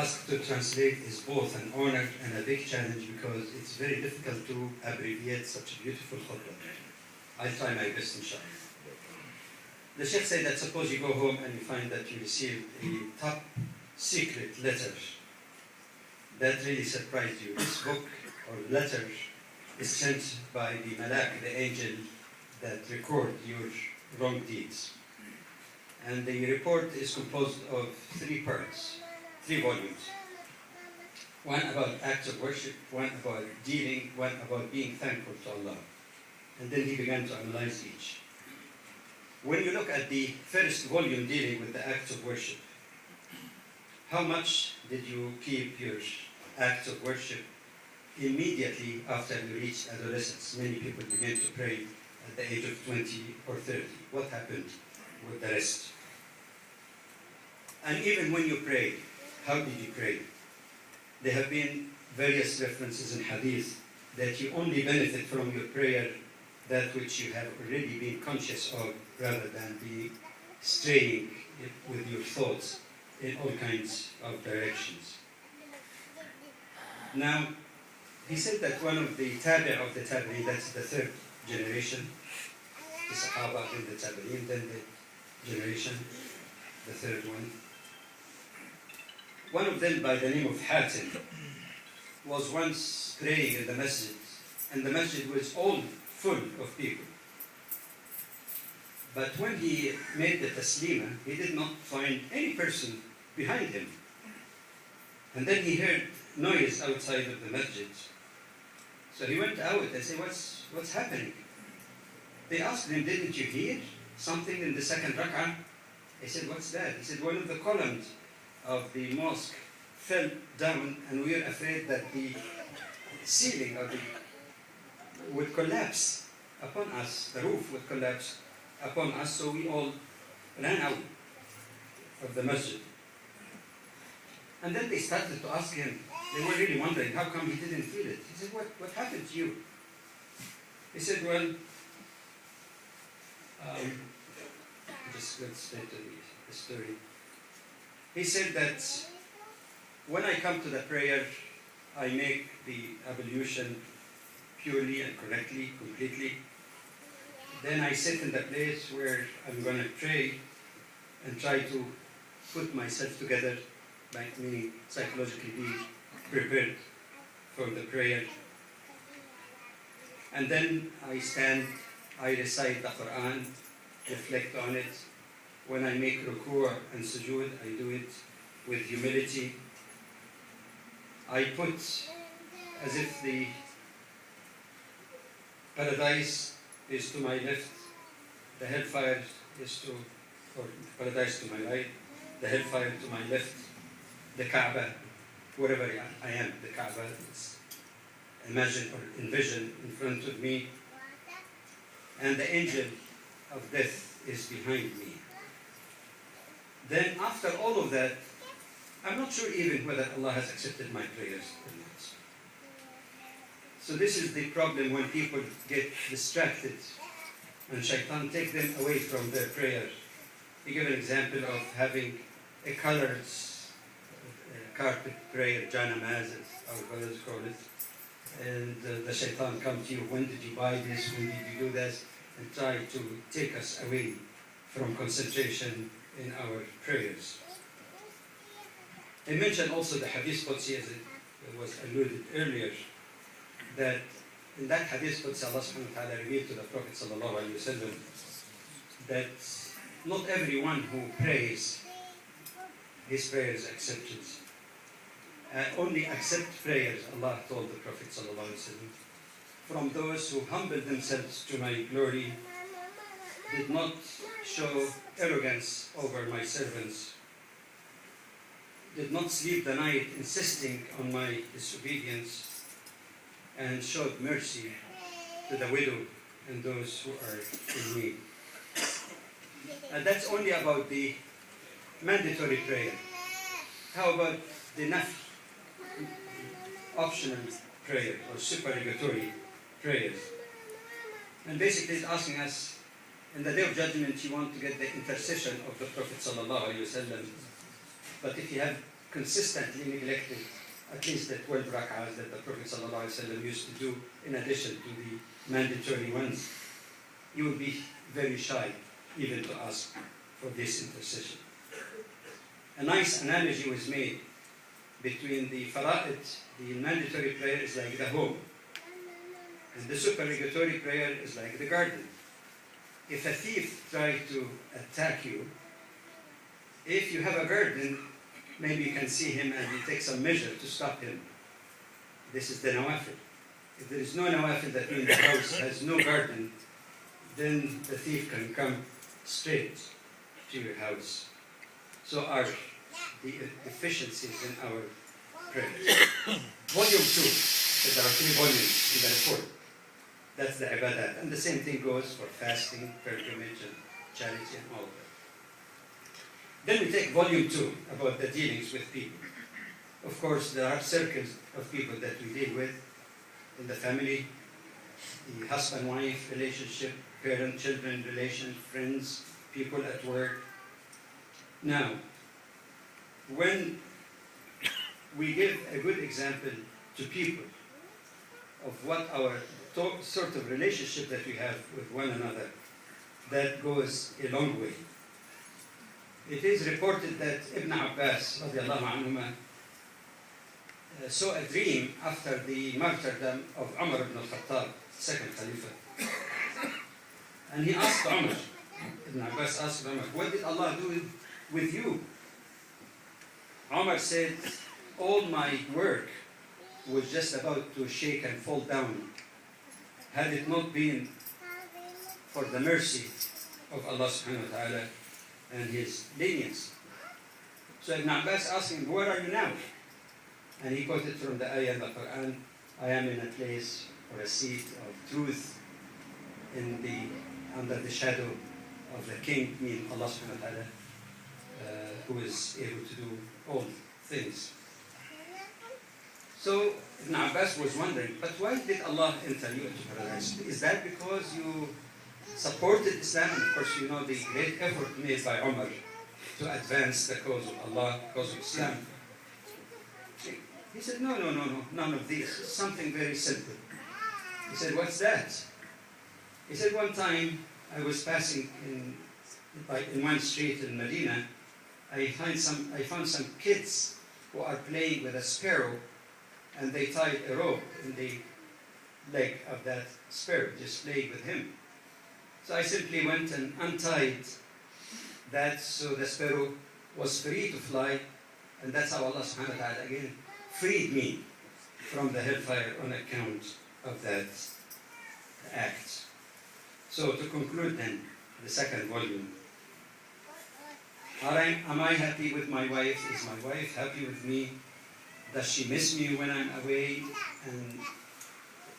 task to translate is both an honor and a big challenge because it's very difficult to abbreviate such a beautiful khutbah. I'll try my best, inshallah. The Sheikh said that suppose you go home and you find that you received a top secret letter that really surprised you. This book or letter is sent by the malak, the angel that record your wrong deeds. And the report is composed of 3 parts, 3 volumes. One about acts of worship, one about dealing, one about being thankful to Allah. And then he began to analyze each. When you look at the first volume dealing with the acts of worship, how much did you keep your acts of worship immediately after you reached adolescence? Many people began to pray at the age of 20 or 30. What happened with the rest? And even when you prayed, how did you pray? There have been various references in hadith that you only benefit from your prayer that which you have already been conscious of, rather than be straying with your thoughts in all kinds of directions. Now, he said that one of the tabi'in, that's the 3rd generation, the Sahaba, then the tabi'in, then the generation, the 3rd one. One of them, by the name of Hatim, was once praying in the masjid, and the masjid was all full of people. But when he made the taslima, he did not find any person behind him. And then he heard noise outside of the masjid. So he went out and said, what's happening? They asked him, didn't you hear something in the 2nd rak'ah? He said, what's that? He said, one of the columns of the mosque fell down, and we were afraid that the ceiling of the would collapse upon us, the roof would collapse upon us, so we all ran out of the masjid. And then they started to ask him, they were really wondering, how come he didn't feel it? He said, what happened to you? He said, well, just let's straight to the story. He said that when I come to the prayer, I make the ablution purely and correctly, completely. Then I sit in the place where I'm going to pray and try to put myself together, like meaning psychologically be prepared for the prayer. And then I stand, I recite the Quran, reflect on it. When I make ruku' and sujood, I do it with humility. I put as if the paradise is to my left, the hellfire is to, or paradise to my right, the hellfire to my left, the Kaaba, wherever I am, the Kaaba is imagined or envisioned in front of me, and the angel of death is behind me. Then after all of that, I'm not sure even whether Allah has accepted my prayers or not. So this is the problem when people get distracted and shaitan take them away from their prayer. We give an example of having a colored carpet prayer, janamaz, as our brothers call it, and the shaitan comes to you, when did you buy this, when did you do this, and try to take us away from concentration in our prayers. I mentioned also the Hadith Qudsi, as it was alluded earlier, that in that Hadith Qudsi, Allah subhanahu wa ta'ala revealed to the Prophet sallallahu alayhi wa sallam that not everyone who prays, his prayer is accepted. Only accept prayers, Allah told the Prophet sallallahu alayhi wa sallam, from those who humbled themselves to my glory, did not show arrogance over my servants, did not sleep the night insisting on my disobedience, and showed mercy to the widow and those who are in need. And that's only about the mandatory prayer. How about the nafl, optional prayer or supererogatory prayers? And basically it's asking us, in the Day of Judgment, you want to get the intercession of the Prophet sallallahu alaihi wasallam. But if you have consistently neglected at least the 12 rak'ahs that the Prophet ﷺ used to do in addition to the mandatory ones, you will be very shy even to ask for this intercession. A nice analogy was made between the fara'id, the mandatory prayer is like the home, and the supererogatory prayer is like the garden. If a thief tries to attack you, if you have a garden, maybe you can see him and you take some measure to stop him. This is the nawafil. If there is no nawafil, that means the house has no garden, then the thief can come straight to your house. So are the efficiencies in our prayers. Volume 2, so there are 3 volumes in the report. That's the ibadat. And the same thing goes for fasting, pilgrimage, and charity, and all of that. Then we take volume 2 about the dealings with people. Of course, there are circles of people that we deal with in the family, the husband-wife relationship, parent-children relation, friends, people at work. Now, when we give a good example to people of what our sort of relationship that we have with one another, that goes a long way. It is reported that Ibn Abbas radiallahu anhuma saw a dream after the martyrdom of Umar ibn al-Khattab, second Khalifa. And he asked Umar, Ibn Abbas asked Umar, what did Allah do with you? Umar said, all my work was just about to shake and fall down, had it not been for the mercy of Allah subhanahu wa ta'ala and His leniency. So Ibn Abbas asked him, where are you now? And he quoted from the ayah in the Quran, I am in a place or a seat of truth under the shadow of the King, meaning Allah subhanahu wa ta'ala, who is able to do all things. So Ibn Abbas was wondering, but why did Allah enter you into paradise? Is that because you supported Islam? And of course, you know the great effort made by Umar to advance the cause of Allah, cause of Islam. He said, no, none of these. Something very simple. He said, what's that? He said, one time I was passing in one street in Medina. I found some kids who are playing with a sparrow, and they tied a rope in the leg of that sparrow, just playing with him. So I simply went and untied that, so the sparrow was free to fly, and that's how Allah subhanahu wa ta'ala again freed me from the hellfire on account of that act. So to conclude then, the second volume. Am I happy with my wife? Is my wife happy with me? Does she miss me when I'm away and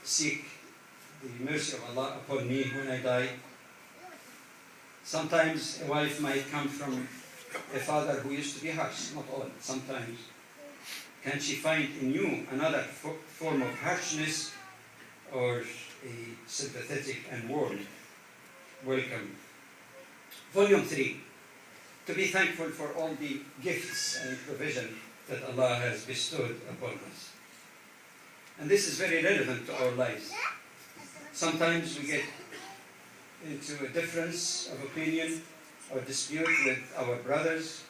seek the mercy of Allah upon me when I die? Sometimes a wife might come from a father who used to be harsh, not all, sometimes. Can she find in you another form of harshness or a sympathetic and warm welcome? Volume 3. To be thankful for all the gifts and provision that Allah has bestowed upon us. And this is very relevant to our lives. Sometimes we get into a difference of opinion or dispute with our brothers,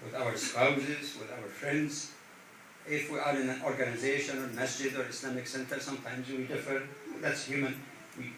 with our spouses, with our friends. If we are in an organization or masjid or Islamic center, sometimes we differ. That's human. We